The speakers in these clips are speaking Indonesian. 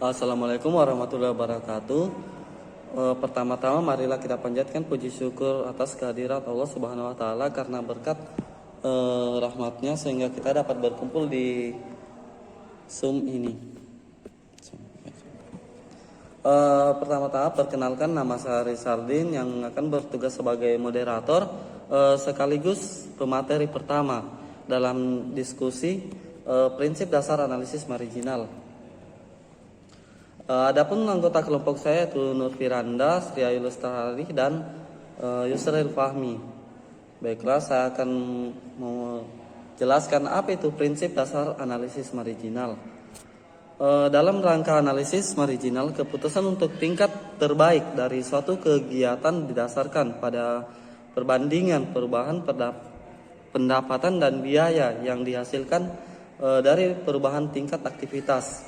Assalamualaikum warahmatullahi wabarakatuh. Pertama-tama marilah kita panjatkan puji syukur atas kehadirat Allah Subhanahu wa taala karena berkat rahmatnya sehingga kita dapat berkumpul di Zoom ini. Pertama-tama perkenalkan, nama saya Rizaldin yang akan bertugas sebagai moderator sekaligus pemateri pertama dalam diskusi prinsip dasar analisis marginal. Adapun anggota kelompok saya itu Nur Firanda, Sri Ayu Lestari, dan Yusril Fahmi. Baiklah, saya akan menjelaskan apa itu prinsip dasar analisis marginal. Dalam rangka analisis marginal, keputusan untuk tingkat terbaik dari suatu kegiatan didasarkan pada perbandingan perubahan pendapatan dan biaya yang dihasilkan dari perubahan tingkat aktivitas.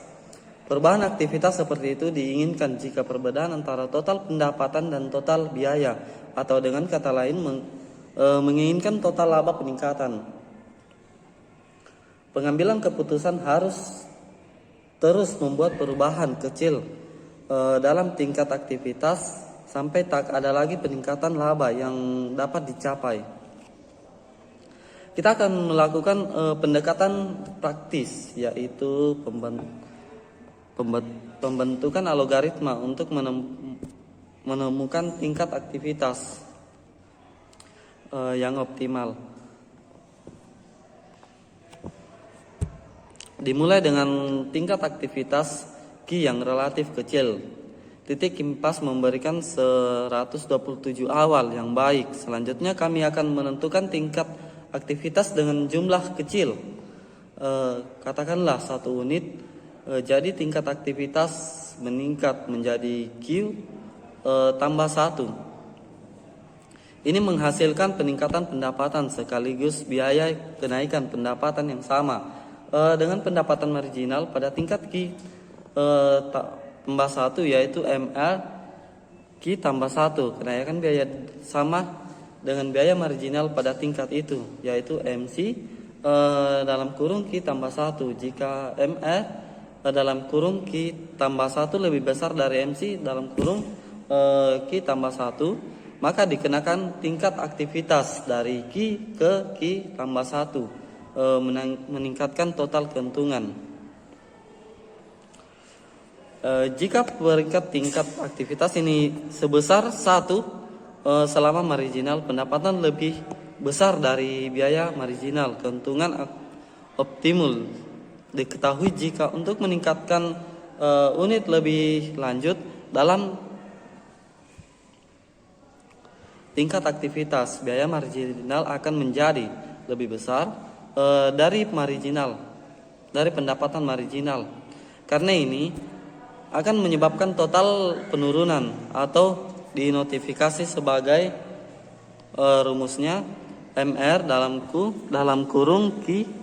Perubahan aktivitas seperti itu diinginkan jika perbedaan antara total pendapatan dan total biaya, atau dengan kata lain menginginkan total laba peningkatan. Pengambilan keputusan harus terus membuat perubahan kecil dalam tingkat aktivitas sampai tak ada lagi peningkatan laba yang dapat dicapai. Kita akan melakukan pendekatan praktis, yaitu pembentukan algoritma untuk menemukan tingkat aktivitas yang optimal. Dimulai dengan tingkat aktivitas Q yang relatif kecil. Titik kimpas memberikan 127 awal yang baik. Selanjutnya kami akan menentukan tingkat aktivitas dengan jumlah kecil. Katakanlah 1 unit. Jadi tingkat aktivitas meningkat menjadi Q tambah 1. Ini menghasilkan peningkatan pendapatan sekaligus biaya kenaikan pendapatan yang sama dengan pendapatan marginal pada tingkat Q tambah 1, yaitu MR Q tambah 1. Kenaikan biaya sama dengan biaya marginal pada tingkat itu, yaitu MC dalam kurung Q tambah 1. Jika MR dalam kurung Q tambah 1 lebih besar dari MC dalam kurung Q tambah 1, maka dikenakan tingkat aktivitas dari Q ke Q tambah 1, meningkatkan total keuntungan. Jika peringkat tingkat aktivitas ini sebesar 1 selama marginal pendapatan lebih besar dari biaya marginal, keuntungan optimal. Diketahui jika untuk meningkatkan unit lebih lanjut dalam tingkat aktivitas, biaya marginal akan menjadi lebih besar dari pendapatan marginal. Karena ini akan menyebabkan total penurunan atau dinotifikasi sebagai rumusnya MR dalam kurung Q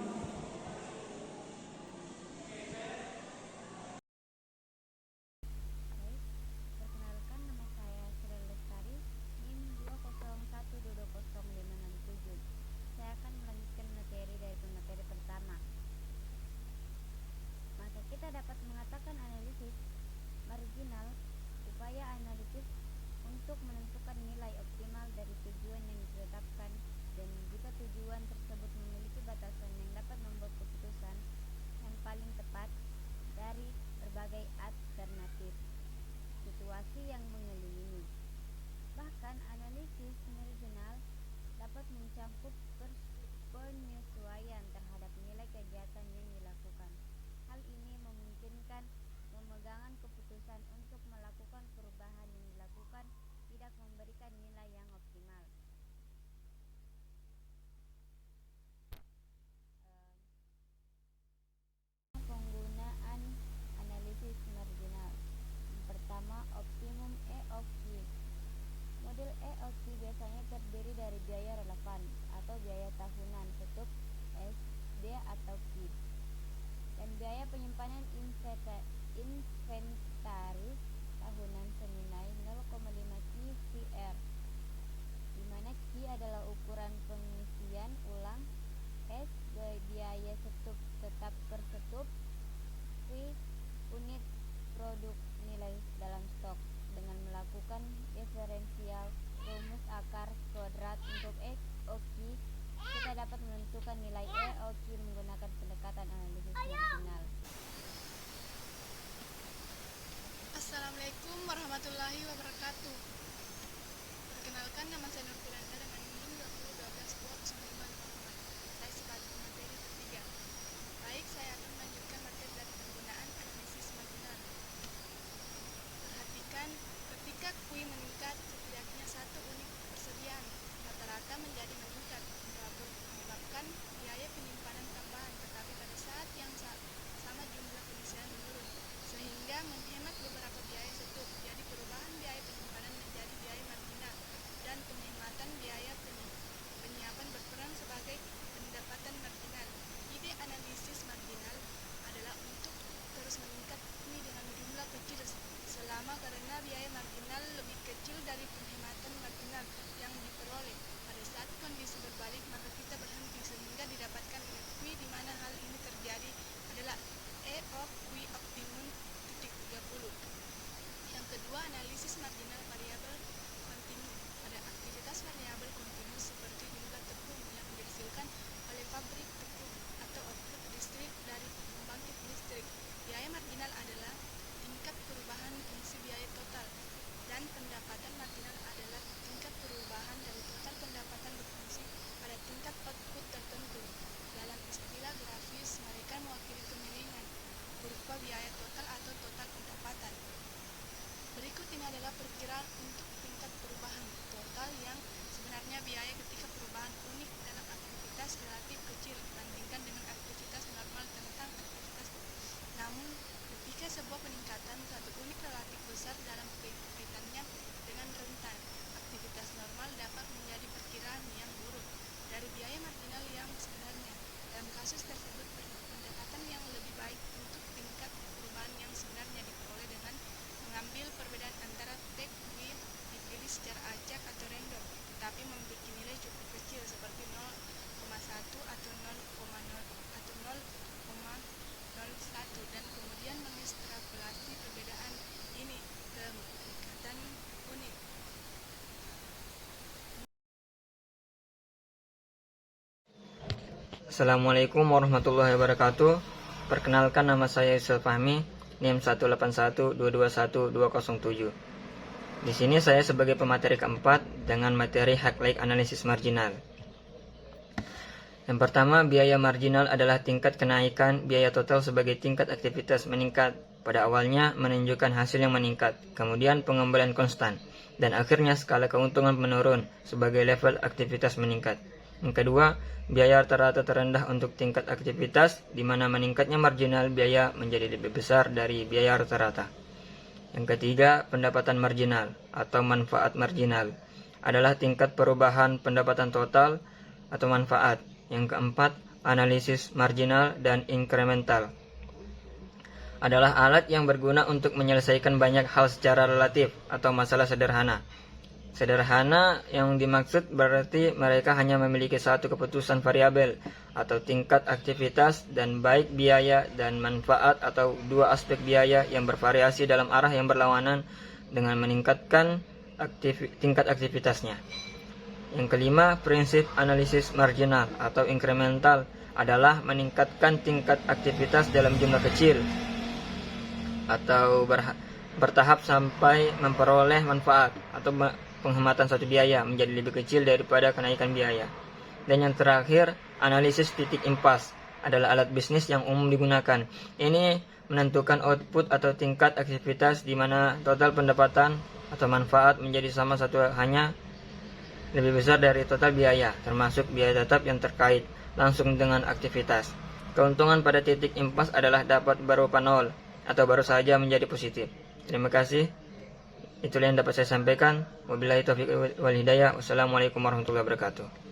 penyesuaian terhadap nilai kegiatan yang dilakukan. Hal ini memungkinkan pemegangan keputusan untuk melakukan perubahan yang dilakukan tidak memberikan nilai yang optimal. Penggunaan analisis marginal. Yang pertama, optimum E of Q. Model E of Q biasanya terdiri dari biaya relevan atau biaya tahunan tutup SD atau Q dan biaya penyimpanan inventaris tahunan senilai 0,5 Q CR. warahmatullahi wabarakatuh. Perkenalkan, nama saya Nur Firanda dengan NIM 2012-20554. Saya sebagai pemateri ketiga. Baik, saya akan melanjutkan materi dari penggunaan analisis marginal. Perhatikan, ketika QI meningkat, setidaknya satu unit persediaan rata-rata menjadi meningkat, menyebabkan biaya penyimpanan tambahan, tetapi pada saat yang sama jumlah pengisian menurun, sehingga menghemat beberapa biaya struktur. Jadi perubahan biaya penyimpanan menjadi biaya marginal dan penghematan biaya penyiapan berperan sebagai pendapatan marginal. Ide analisis marginal adalah untuk terus meningkat QI dengan jumlah kecil selama karena biaya marginal lebih kecil dari penghematan marginal yang diperoleh. Pada saat kondisi berbalik, maka kita berhenti sehingga didapatkan QI di mana hal ini terjadi adalah E of QI optimum titik 30. Yang kedua, analisis marginal variabel kontinu. Pada aktivitas variabel kontinu seperti jumlah tepung yang dihasilkan oleh pabrik tepung atau output listrik dari pembangkit listrik, biaya marginal adalah tingkat perubahan fungsi biaya total, dan pendapatan marginal adalah tingkat perubahan dari total pendapatan berfungsi pada tingkat output tertentu. Dalam istilah grafis, mereka mewakili kemiringan kurva biaya total atau total pendapatan. Berikut ini adalah perkiraan untuk tingkat perubahan total yang sebenarnya biaya ketika perubahan unit dalam aktivitas relatif kecil dibandingkan dengan aktivitas normal tentang aktivitas. Namun, ketika sebuah peningkatan satu unit relatif besar dalam kaitannya dengan rentan aktivitas normal dapat menjadi perkiraan yang buruk dari biaya marginal yang sebenarnya. Dalam kasus tersebut, pendekatan yang lebih baik untuk tingkat perubahan yang sebenarnya diperoleh dengan mengambil perbedaan antara TQI dipilih secara acak atau random, tetapi memiliki nilai cukup kecil seperti 0,1 atau 0,01 dan kemudian mengekstrapolasi perbedaan ini ke peningkatan unit. Assalamualaikum warahmatullahi wabarakatuh. Perkenalkan, nama saya Yusuf Fahmi, NIM 181221207. Di sini saya sebagai pemateri keempat dengan materi Hack-like analisis marginal. Yang pertama, biaya marginal adalah tingkat kenaikan biaya total sebagai tingkat aktivitas meningkat. Pada awalnya menunjukkan hasil yang meningkat, kemudian pengembalian konstan, dan akhirnya skala keuntungan menurun sebagai level aktivitas meningkat. Yang kedua, biaya rata-rata terendah untuk tingkat aktivitas, di mana meningkatnya marginal biaya menjadi lebih besar dari biaya rata-rata. Yang ketiga, pendapatan marginal atau manfaat marginal adalah tingkat perubahan pendapatan total atau manfaat. Yang keempat, analisis marginal dan incremental adalah alat yang berguna untuk menyelesaikan banyak hal secara relatif atau masalah sederhana. Sederhana yang dimaksud berarti mereka hanya memiliki satu keputusan variabel atau tingkat aktivitas, dan baik biaya dan manfaat atau dua aspek biaya yang bervariasi dalam arah yang berlawanan dengan meningkatkan tingkat aktivitasnya. Yang kelima, prinsip analisis marginal atau incremental adalah meningkatkan tingkat aktivitas dalam jumlah kecil atau bertahap sampai memperoleh manfaat atau penghematan suatu biaya menjadi lebih kecil daripada kenaikan biaya. Dan yang terakhir, analisis titik impas adalah alat bisnis yang umum digunakan. Ini menentukan output atau tingkat aktivitas di mana total pendapatan atau manfaat menjadi sama satu hanya lebih besar dari total biaya, termasuk biaya tetap yang terkait langsung dengan aktivitas. Keuntungan pada titik impas adalah dapat berupa nol atau baru saja menjadi positif. Terima kasih. Itulah yang dapat saya sampaikan. Wabillahi taufiq wal hidayah. Wassalamualaikum warahmatullahi wabarakatuh.